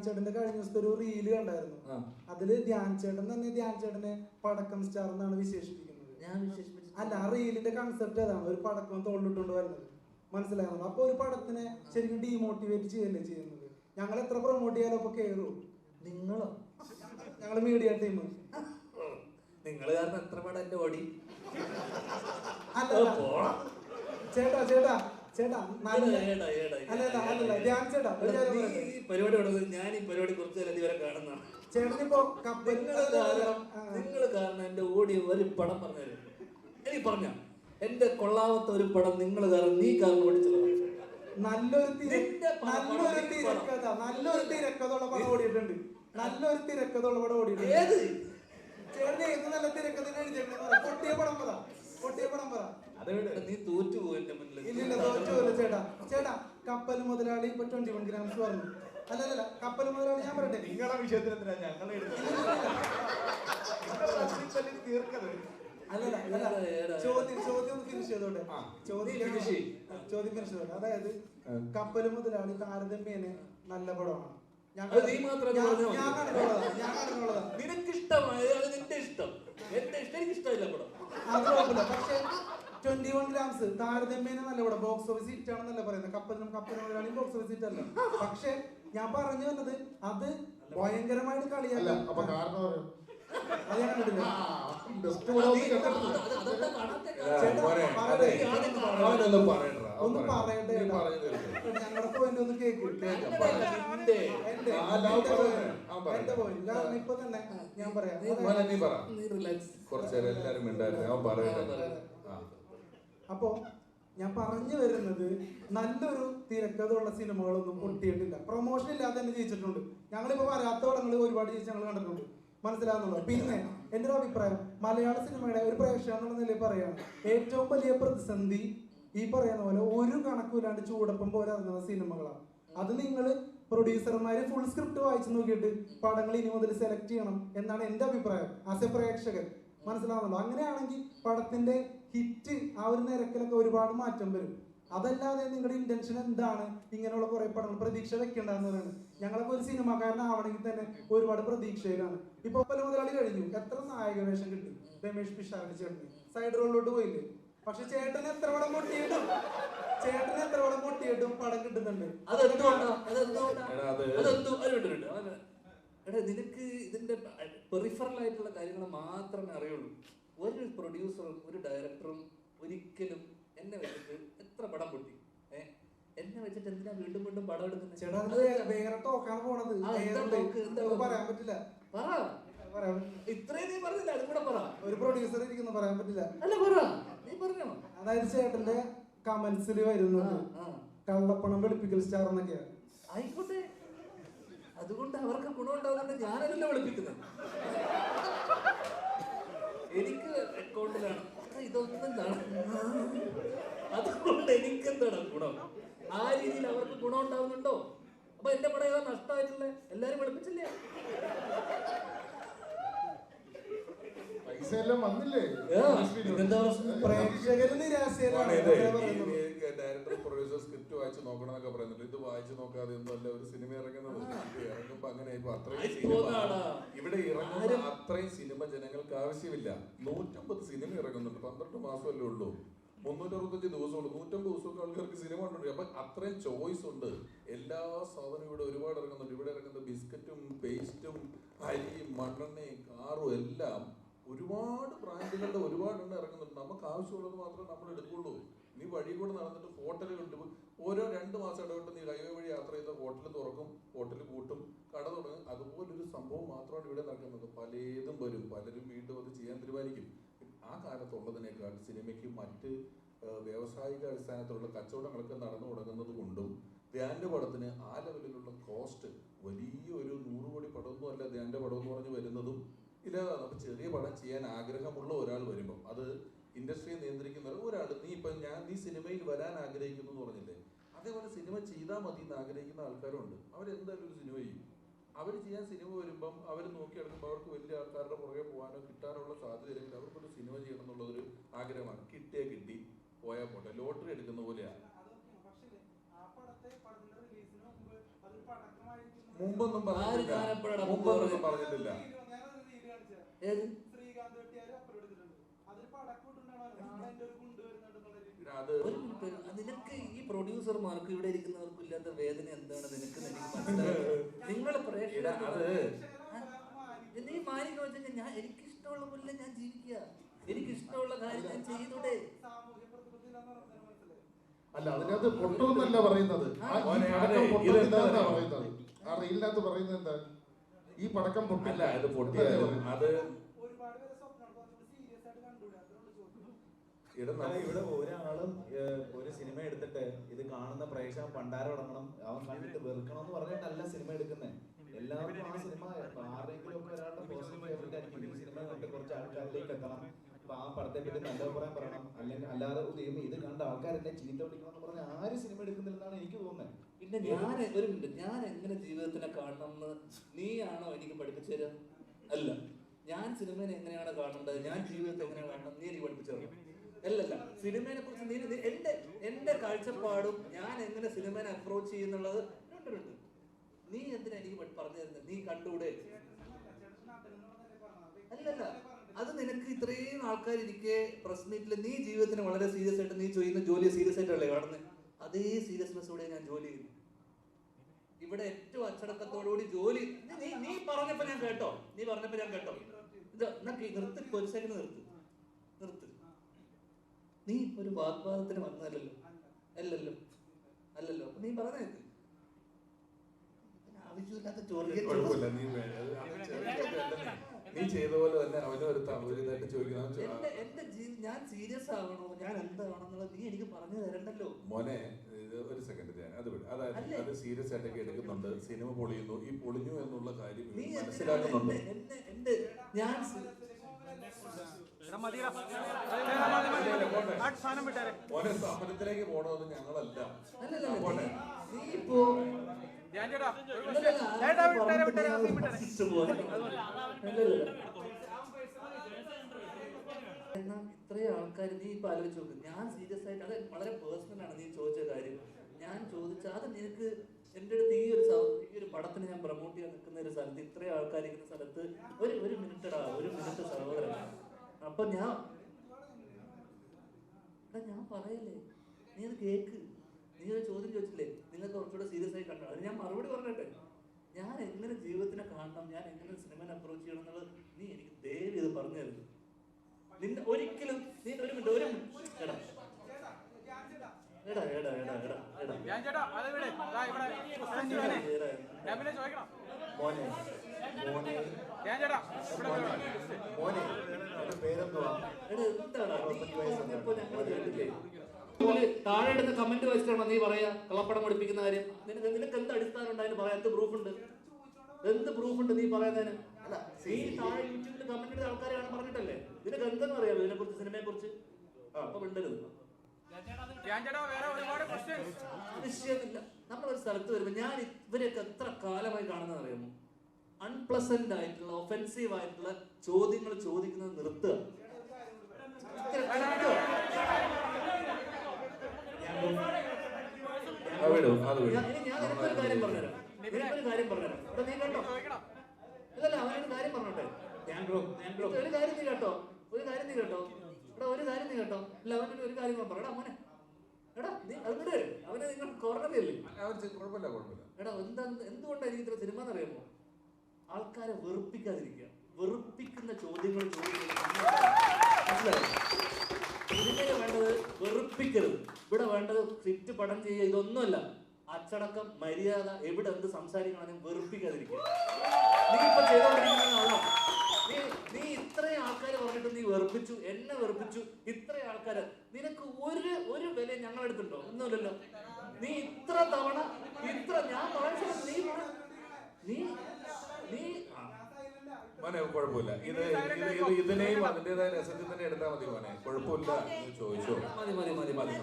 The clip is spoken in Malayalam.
ചേട്ടന്റെ കഴിഞ്ഞ ദിവസത്തെ ഒരു റീല് കണ്ടായിരുന്നു. അതില് ധ്യാൻ ചേട്ടൻ തന്നെ ധ്യാൻ ചേട്ടനെ പടക്കം സ്റ്റാർ എന്നാണ് വിശേഷിപ്പിക്കുന്നത്. അല്ല, ആ റീലിന്റെ കൺസെപ്റ്റ് അതാണ്, ഒരു പടക്കം തോളിലിട്ടുകൊണ്ട് വരുന്നത്. മനസ്സിലാകുന്നത്. അപ്പൊ ഒരു പടത്തിനെ ശരിക്കും ഡീമോട്ടിവേറ്റ് ചെയ്യല്ലേ ചെയ്യുന്നത്. ഞങ്ങൾ എത്ര പ്രൊമോട്ട് ചെയ്യാലോ അപ്പൊ കേറും. നിങ്ങളോ? ഞങ്ങള് മീഡിയ ടീം. നിങ്ങൾ കാരണം എത്ര പടം എന്റെ ഓടി. അല്ല ചേട്ടാ ചേട്ടാ ചേട്ടാ ധ്യാൻ ചേട്ടാ പരിപാടി ഞാൻ ഈ പരിപാടി കുറച്ച് നേരം ഇവരെ കാണുന്നതാണ്. ചേട്ടനിപ്പോ നിങ്ങൾ കാരണം എന്റെ ഓടി ഒരു പടം പറഞ്ഞു എനിക്ക് പറഞ്ഞ എന്റെ കൊള്ളാവത്ത ഒരു പടം നിങ്ങൾ കാരണം നീ കാരണം ഓടിച്ചത്. നല്ലൊരു തിരക്കഥയുള്ള പടം ഓടിയിട്ടുണ്ട്. നല്ലൊരു തിരക്കഥയുള്ള പടം ഓടിയിട്ടുണ്ട്. ഏത് ചേട്ടൻ ഏത് നല്ല തിരക്കഥ പൊട്ടിയ പടം പറ. പൊട്ടിയ പടം പറ. നീ തോറ്റു പോയെന്റെ മുന്നിൽ. ഇല്ലില്ല, തോറ്റു പോലെ ചേട്ടാ. ചേട്ടാ കപ്പൽ മുതലാളി ഇപ്പൊ 21 ഗ്രാംസ് പറഞ്ഞു. അല്ലല്ല, കപ്പൽ മുതലാളി ഞാൻ പറയട്ടെ. നിങ്ങളുടെ വിഷയത്തിൽ എന്തിനാ ഞങ്ങളെ തീർക്കത്? ചോദ്യം ഒന്ന് ഫിനിഷ് ചെയ്തോട്ടെ. ചോദ്യം ഫിനിഷ് ചെയ്തോട്ടെ. അതായത് കപ്പൽ മുതലാളി താരതമ്യേന നല്ല പടമാണ്. നിനക്ക് ഇഷ്ടമായത് അത് നിന്റെ ഇഷ്ടം, എന്റെ ഇഷ്ടം എനിക്ക് ഇഷ്ടമില്ല പടം. അത് കുഴപ്പമില്ല. പക്ഷെ 21 ഗ്രാംസ് താരതമ്യേന നല്ല പടം. ബോക്സ് ഓഫീസ് ഹിറ്റ് ആണെന്നല്ല പറയുന്നത്. കപ്പൽ മുതലാളി ബോക്സ് ഓഫീസ് ഹിറ്റ് അല്ല. പക്ഷെ ഞാൻ പറഞ്ഞു വന്നത് അത് ഭയങ്കരമായിട്ട് കളിയല്ല. അത് ഞാൻ കണ്ടില്ല. ഒന്ന് പറയട്ടെ, ഞങ്ങളുടെ പോയിന്റ് ഒന്ന് കേക്ക്. എന്റെ പോയിന്റ് കാരണം ഇപ്പൊ തന്നെ ഞാൻ പറയാം. അപ്പോ ഞാൻ പറഞ്ഞു വരുന്നത്, നല്ലൊരു തിരക്കഥയുള്ള സിനിമകളൊന്നും പൊട്ടിയിട്ടില്ല. പ്രൊമോഷൻ ഇല്ലാതെ തന്നെ ജയിച്ചിട്ടുണ്ട്. ഞങ്ങളിപ്പോ വരാത്ത പടങ്ങൾ ഒരുപാട് ജയിച്ച് ഞങ്ങൾ കണ്ടിട്ടുണ്ട്. മനസ്സിലാകുന്നുണ്ടോ? പിന്നെ എന്റെ ഒരു അഭിപ്രായം, മലയാള സിനിമയുടെ ഒരു പ്രേക്ഷകൻ എന്നുള്ള നിലയിൽ പറയാണ്, ഏറ്റവും വലിയ പ്രതിസന്ധി ഈ പറയുന്ന പോലെ ഒരു കണക്കില്ലാണ്ട് ചൂടപ്പം പോലെ ഇറങ്ങുന്ന സിനിമകളാണ്. അത് നിങ്ങൾ പ്രൊഡ്യൂസർമാര് ഫുൾ സ്ക്രിപ്റ്റ് വായിച്ചു നോക്കിയിട്ട് പടങ്ങൾ ഇനി മുതൽ സെലക്ട് ചെയ്യണം എന്നാണ് എന്റെ അഭിപ്രായം ആസ് എ പ്രേക്ഷകൻ. മനസ്സിലാവുന്നുണ്ടോ? അങ്ങനെയാണെങ്കിൽ പടത്തിന്റെ ഹിറ്റ് ആ ഒരു നിരക്കിലൊക്കെ ഒരുപാട് മാറ്റം വരും. അതല്ലാതെ നിങ്ങളുടെ ഇന്റൻഷൻ എന്താണ് ഇങ്ങനെയുള്ള കുറെ പടങ്ങൾ പ്രതീക്ഷ വെക്കേണ്ടതെന്നാണ്. ഞങ്ങളൊക്കെ ഒരു സിനിമാക്കാരനാവണമെങ്കിൽ തന്നെ ഒരുപാട് പ്രതീക്ഷയിലാണ്. ഇപ്പൊ പല മുതലാളി കഴിഞ്ഞു, എത്ര നായക വേഷം കിട്ടി രമേഷ് പിഷാരടി ചേട്ടന്, സൈഡ് റോളിലോട്ട് പോയില്ലേ. പക്ഷെ ചേട്ടന് എത്ര പടം പൊട്ടിയിട്ടും പടം കിട്ടുന്നുണ്ട്. നിനക്ക് ഇതിന്റെ പെറിഫറൽ ആയിട്ടുള്ള കാര്യങ്ങൾ മാത്രമേ അറിയുള്ളൂ. ഒരു പ്രൊഡ്യൂസറും ഒരു ഡയറക്ടറും ഒരിക്കലും എന്നെ വെച്ചിട്ട് എത്ര പടം പൊട്ടി, എന്നെ വെച്ചിട്ട് എന്തിനാ വീണ്ടും വീണ്ടും പടം എടുക്കുന്നത്? വേറെ ടോക്കാണ് പോണത്. പറയാൻ പറ്റില്ല. ഇത്രയും നീ പറഞ്ഞില്ല, അതും കൂടെ പറ. ഒരു പ്രൊഡ്യൂസർ ഇരിക്കുന്നു, പറയാൻ പറ്റില്ല. അല്ല പറ, നീ പറഞ്ഞോ. അതായത് ചേട്ടന്റെ കമന്റ്സിൽ വരുന്നത് കള്ളപ്പണം വെളുപ്പിക്കൽ സ്റ്റാർ എന്നൊക്കെയാണ്. ആയിക്കോട്ടെ, അതുകൊണ്ട് അവർക്ക് ഗുണമുണ്ടാവുന്നുണ്ട്. ഞാനല്ല വെളുപ്പിക്കുന്നത്, എനിക്ക് അക്കൗണ്ടിലാണ്. ഇതൊന്നും അതുകൊണ്ട് എനിക്കെന്താണ് ഗുണം? ആ രീതിയിൽ അവർക്ക് ഗുണം ഉണ്ടാവുന്നുണ്ടോ? അപ്പൊ എന്റെ പടം ഏതാ നഷ്ടമായിട്ടുള്ളത്? എല്ലാരും വെളുപ്പിച്ചില്ലേ? പൈസ എല്ലാം വന്നില്ലേ? ഡയറക്ടർ പ്രൊഡ്യൂസർ സ്ക്രിപ്റ്റ് വായിച്ച് നോക്കണം എന്നൊക്കെ പറയുന്നുണ്ട്. ഇത് വായിച്ചു നോക്കാതെ ഒന്നുമല്ല ഒരു സിനിമ ഇറങ്ങുന്നത്. ഇറങ്ങുമ്പോ അങ്ങനെ ഇപ്പൊ അത്രയും സിനിമ ഇവിടെ ഇറങ്ങുന്ന അത്രയും സിനിമ ജനങ്ങൾക്ക് ആവശ്യമില്ല. 150 സിനിമ ഇറങ്ങുന്നുണ്ട്. 12 മാസമല്ലേ ഉള്ളൂ, 365 ദിവസമുള്ളൂ. 150 ദിവസമൊക്കെ ആൾക്കാർക്ക് സിനിമ കണ്ടുണ്ട്. അപ്പൊ അത്രയും ചോയ്സ് ഉണ്ട്. എല്ലാ സാധനവും ഇവിടെ ഒരുപാട് ഇറങ്ങുന്നുണ്ട്. ഇവിടെ ഇറങ്ങുന്ന ബിസ്ക്കറ്റും പേസ്റ്റും അരിയും മണ്ണെണ്ണയും കാറും എല്ലാം ഒരുപാട് ബ്രാൻഡുകളുടെ ഒരുപാടെണ്ണം ഇറങ്ങുന്നുണ്ട്. നമുക്ക് ആവശ്യമുള്ളത് മാത്രമേ നമ്മൾ എടുക്കുള്ളൂ. നീ വഴി കൂടെ നടന്നിട്ട് ഹോട്ടലുകളുണ്ട്. ഓരോ 2 മാസം ഇടവിട്ട് നീ ഹൈവേ വഴി യാത്ര ചെയ്ത ഹോട്ടൽ തുറക്കും, ഹോട്ടൽ കൂട്ടും, കട തുടങ്ങും. അതുപോലൊരു സംഭവം മാത്രമാണ് ഇവിടെ നടക്കുന്നത്. പലതും വരും, പലരും വീണ്ടും അത് ചെയ്യാൻ തീരുമാനിക്കും. ആ കാലത്തുള്ളതിനേക്കാൾ സിനിമയ്ക്ക് മറ്റ് വ്യാവസായിക അടിസ്ഥാനത്തിലുള്ള കച്ചവടങ്ങളൊക്കെ നടന്നു തുടങ്ങുന്നത് കൊണ്ടും ധ്യാന്റെ പടത്തിന് ആ ലെവലിലുള്ള കോസ്റ്റ് വലിയൊരു 100 കോടി പടമൊന്നും അല്ല ധ്യാന്റെ പടം എന്ന് പറഞ്ഞ് വരുന്നതും ഇല്ലാതാണ്. അപ്പൊ ചെറിയ പടം ചെയ്യാൻ ആഗ്രഹമുള്ള ഒരാൾ വരുമ്പോൾ അത് ഇൻഡസ്ട്രിയെ നിയന്ത്രിക്കുന്ന ഒരാൾ, നീ സിനിമയിൽ വരാൻ ആഗ്രഹിക്കുന്നു എന്ന് പറഞ്ഞില്ലേ, അതേപോലെ സിനിമ ചെയ്താൽ മതി എന്ന് ആഗ്രഹിക്കുന്ന ആൾക്കാരുണ്ട്. അവരെന്തായാലും ഒരു സിനിമ ചെയ്യും. അവർ ചെയ്യാൻ സിനിമ വരുമ്പം അവർ നോക്കിയെടുക്കുമ്പോൾ അവർക്ക് വലിയ ആൾക്കാരുടെ പുറകെ പോകാനോ കിട്ടാനുള്ള സാധ്യതയില്ലെങ്കിൽ അവർക്കൊരു സിനിമ ചെയ്യണം എന്നുള്ളതൊരു ആഗ്രഹമാണ്. കിട്ടിയാൽ കിട്ടി, പോയാൽ പോട്ടെ. ലോട്ടറി എടുക്കുന്ന പോലെയാണ്. മുമ്പൊന്നും ആര് പറഞ്ഞിട്ടില്ല. ഞാനെപ്പോഴാണ് മുമ്പൊന്നും പറഞ്ഞിട്ടില്ല. ഞാനൊരു വീഡിയോ കാണിച്ചുതരാം. ഏത് ശ്രീകാന്ത് വെട്ടിയാര് അപ്ലോഡ് ചെയ്തിട്ടുണ്ട്. അതിൽ പടക്കൂട്ടുണ്ടാവണം. നാളെ എൻ്റെ ഒരു ഗുണ്ട് വരുന്നുണ്ടെന്നുള്ള രീതിയിൽ. അത് ഒരു മിനിറ്റ്, നിനക്ക് ഈ പ്രൊഡ്യൂസർമാർക്ക് ഇവിടെ ഇരിക്കുന്നവർക്കും ഇല്ലാത്ത വേദന എന്താണ് നിനക്ക് എനിക്ക് മനസ്സിലായത്? നിങ്ങൾ പ്രേക്ഷകർ നീ മാനിക്കുന്ന വെച്ചാൽ ഞാൻ എനിക്ക് ഇഷ്ടമുള്ള പോലെ ഞാൻ ജീവിക്കുക, എനിക്ക് ഇഷ്ടമുള്ള കാര്യം ഞാൻ ചെയ്തൂടെ? സാമൂഹ്യ പ്രതിബദ്ധതയില്ലാന്ന് പറഞ്ഞാൽ മനസ്സിലായി. അല്ല അതിനകത്ത് പൊട്ടുമെന്നല്ല പറയുന്നത്. മോനെ, പറയുന്നത് ആ റീലിനകത്ത് പറയുന്നത് എന്താ, ഈ പടക്കം പൊട്ടില്ല. അല്ല, ഇത് പൊട്ടിയാലും അത് ഒരുപാട് പേരെ സ്വപ്നം കുറച്ചുകൂടി സീരിയസ് ആയിട്ട് കണ്ടുകൂടെ, അതിനുള്ള ചോദ്യം. ഇവിടെ ഒരാളും ഒരു സിനിമ എടുത്തിട്ട് ഇത് കാണുന്ന പ്രേക്ഷകൻ പണ്ടാരം അടങ്ങണം, അവൻ കണ്ടിട്ട് വെറുക്കണം എന്ന് പറഞ്ഞിട്ടല്ല സിനിമ എടുക്കുന്നത്. എല്ലാവർക്കും ആ സിനിമ ആരെങ്കിലും ഒക്കെ ഒരാളുടെ പേഴ്സണൽ ഫേവറേറ്റ് ആയിരിക്കും. ഈ സിനിമ കണ്ട് കുറച്ച് ആൾക്കാരിലേക്ക് എത്തണം, അപ്പൊ ആ പടത്തെ പറ്റി നല്ല അഭിപ്രായം പറയണം. അല്ലെങ്കിൽ അല്ലാതെ ദൈവം ഇത് കണ്ട ആൾക്കാരെന്നെ ചീത്ത വിളിക്കണം എന്ന് പറഞ്ഞാൽ ആരും സിനിമ എടുക്കുന്നില്ലെന്നാണ് എനിക്ക് തോന്നുന്നത്. പിന്നെ ഞാൻ ഒരു മിനിറ്റ്, ഞാൻ എങ്ങനെ ജീവിതത്തിനെ കാണണം എന്ന് നീയാണോ എനിക്ക് പഠിപ്പിച്ചു തരാ? അല്ല, ഞാൻ സിനിമയെ എങ്ങനെയാണ് കാണേണ്ടത്, ഞാൻ ജീവിതത്തെ എങ്ങനെയാണ് കാണണം നീ എനിക്ക് പഠിപ്പിച്ചു തരണം. അല്ലല്ല, സിനിമയെ കുറിച്ച് നീ എന്റെ കാഴ്ചപ്പാടും ഞാൻ എങ്ങനെ സിനിമയെ അപ്രോച്ച് ചെയ്യുന്നുള്ളത് രണ്ടുണ്ട്. നീ എന്തിനാ എനിക്ക് പറഞ്ഞു തരുന്നത്? നീ കണ്ടൂടെ? അല്ലല്ല, അത് നിനക്ക് ഇത്രയും ആൾക്കാരിരിക്കെ പ്രസ് മീറ്റിൽ നീ ജീവിതത്തിന് വളരെ സീരിയസ് ആയിട്ട് നീ ചെയ്യുന്ന ജോലി സീരിയസ് ആയിട്ടല്ലേ കാണുന്നത്? അതേ സീരിയസ്നെസ്സോടെ ഞാൻ ജോലി ചെയ്യുന്നു. ഇവിടെ ഏറ്റവും അച്ചടക്കത്തോടുകൂടി ജോലി നീ പറഞ്ഞപ്പോ ഞാൻ കേട്ടോ, നിർത്ത്, ഒരു സെക്കൻഡ് നിർത്ത്. നീ ഒരു വാഗ്വാദത്തിന് വന്നതല്ലോ, അല്ലല്ലോ. നീ പറഞ്ഞ ആവശ്യമില്ലാത്ത കുഴപ്പമില്ല. നീ ചെയ്ത പോലെ തന്നെ അവനും ഒരു ഇതായിട്ട് ചോദിക്കണം. ഞാൻ സീരിയസ് ആവണോ, ഞാൻ എന്താണെന്നുള്ളത് നീ എനിക്ക് പറഞ്ഞു തരണ്ടല്ലോ. മോനെ, ഒരു സെക്കൻഡ് അത് വിട്. അതായത് അത് സീരിയസ് ആയിട്ടൊക്കെ എടുക്കുന്നുണ്ട്. സിനിമ പൊളിയുന്നു, ഈ പൊളിഞ്ഞു എന്നുള്ള കാര്യം നീ മനസ്സിലാക്കുന്നുണ്ട്. ഞാൻ മോനെ, സമരത്തിലേക്ക് പോണമെന്ന് ഞങ്ങളല്ല. നീ ഇപ്പോ ഇത്രയും ആൾക്കാർ നീ ഇപ്പൊ ആലോചിച്ച് നോക്ക്. ഞാൻ സീരിയസ് ആയിട്ട്, അത് വളരെ പേഴ്സണൽ ആണ് നീ ചോദിച്ച കാര്യം. ഞാൻ ചോദിച്ച അത് നിനക്ക് എന്റെ അടുത്ത് ഈ ഒരു പടത്തിന് ഞാൻ പ്രൊമോട്ട് ചെയ്യാൻ നിൽക്കുന്ന ഒരു സ്ഥലത്ത് ഇത്രയും ആൾക്കാർ ഇരിക്കുന്ന സ്ഥലത്ത് ഒരു മിനിറ്റ് സഹോദരൻ. അപ്പൊ ഞാൻ പറയല്ലേ, നീ അത് കേക്ക്. നീ ഒരു ചോദ്യം ചോദിച്ചില്ലേ, നിങ്ങൾക്ക് കുറച്ചുകൂടെ സീരിയസ് ആയി കണ്ടോ? അത് ഞാൻ മറുപടി പറഞ്ഞിട്ടെ. ഞാൻ എങ്ങനെ ജീവിതത്തിനെ കാണണം, ഞാൻ എങ്ങനെ സിനിമനെ അപ്രോച്ച് ചെയ്യണം എന്നുള്ളത് നീ എനിക്ക് ദയവ് ഇത് പറഞ്ഞു തരുന്നു. നിന്നെ ഒരിക്കലും നീ ഒരു മിനിറ്റ് എടാ താഴെ എടുത്ത കമന്റ് വെച്ചിട്ടാണോ നീ പറയാ കള്ളപ്പടം പഠിപ്പിക്കുന്ന കാര്യം? നിനക്ക് എന്ത് അടിസ്ഥാനം ഉണ്ടായാലും പറയാം. എന്ത് പ്രൂഫ് ഉണ്ട് നീ പറയുന്നതിന്? അല്ല, നീ താഴെ യൂട്യൂബിൽ കമന്റ് ചെയ്ത ആൾക്കാരെയാണ് പറഞ്ഞിട്ടല്ലേ? നിനക്ക് എന്തെന്ന് അറിയാമോ ഇതിനെ കുറിച്ച്, സിനിമയെ കുറിച്ച്? അപ്പൊ മിണ്ടരുത്. വിഷയമില്ല. നമ്മളൊരു സ്ഥലത്ത് വരുമ്പോ ഞാൻ ഇവരെയൊക്കെ എത്ര കാലമായി കാണുന്നത് അറിയാമോ? അൺപ്ലസന്റ് ആയിട്ടുള്ള ഒഫെൻസീവ് ആയിട്ടുള്ള ചോദ്യങ്ങൾ ചോദിക്കുന്നത് നിർത്തുക. ഞാൻ നിനക്കൊരു കാര്യം പറഞ്ഞുതരാം. നീ കേട്ടോ? അല്ലല്ല, അവനൊരു കാര്യം പറഞ്ഞോട്ടെ. ഒരു കാര്യം നീ കേട്ടോ. എടാ, ഒരു കാര്യം നീ കേട്ടോ. അല്ല, അവനൊരു ഒരു കാര്യം പറയടാ മോനെ. എടാ, നീ അങ്ങോട്ട് അവനെ നിങ്ങൾ കോർണറിയല്ലേ? എടാ, എന്തുകൊണ്ടാണ് എനിക്ക് ഇത്ര സിനിമ എന്നറിയാമോ? ആൾക്കാരെ വെറുപ്പിക്കാതിരിക്കുക. വെറുപ്പിക്കുന്ന ചോദ്യങ്ങൾ സിനിമയിൽ വേണ്ടത് വെറുപ്പിക്കരുത്. ഇവിടെ വേണ്ടത് സ്ക്രിപ്റ്റ് പടം ചെയ്യുക, ഇതൊന്നുമല്ല. അച്ചടക്കം, മര്യാദ, എവിടെ എന്ത് സംസാരിക്കണമെന്നും വെറുപ്പിക്കാതിരിക്കുക. നീ ഇപ്പൊ ചെയ്തോണ്ടിരിക്കുന്ന നീ ഇത്രയും ആൾക്കാര് പറഞ്ഞിട്ട് നീ വെറുപ്പിച്ചു, എന്നെ വെറുപ്പിച്ചു. ഇത്രയും ആൾക്കാര് നിനക്ക് ഒരു വില ഞങ്ങളെടുത്തുണ്ടോ? ഒന്നുമില്ലല്ലോ. നീ ഇത്ര തവണ ഞാൻ മോനെ, കുഴപ്പമില്ല. ഇതിനെയും അതിന്റേതായ രസത്തിൽ തന്നെ എടുത്താൽ മതി മോനെ. കുഴപ്പമില്ല, ചോദിച്ചോ. മതി.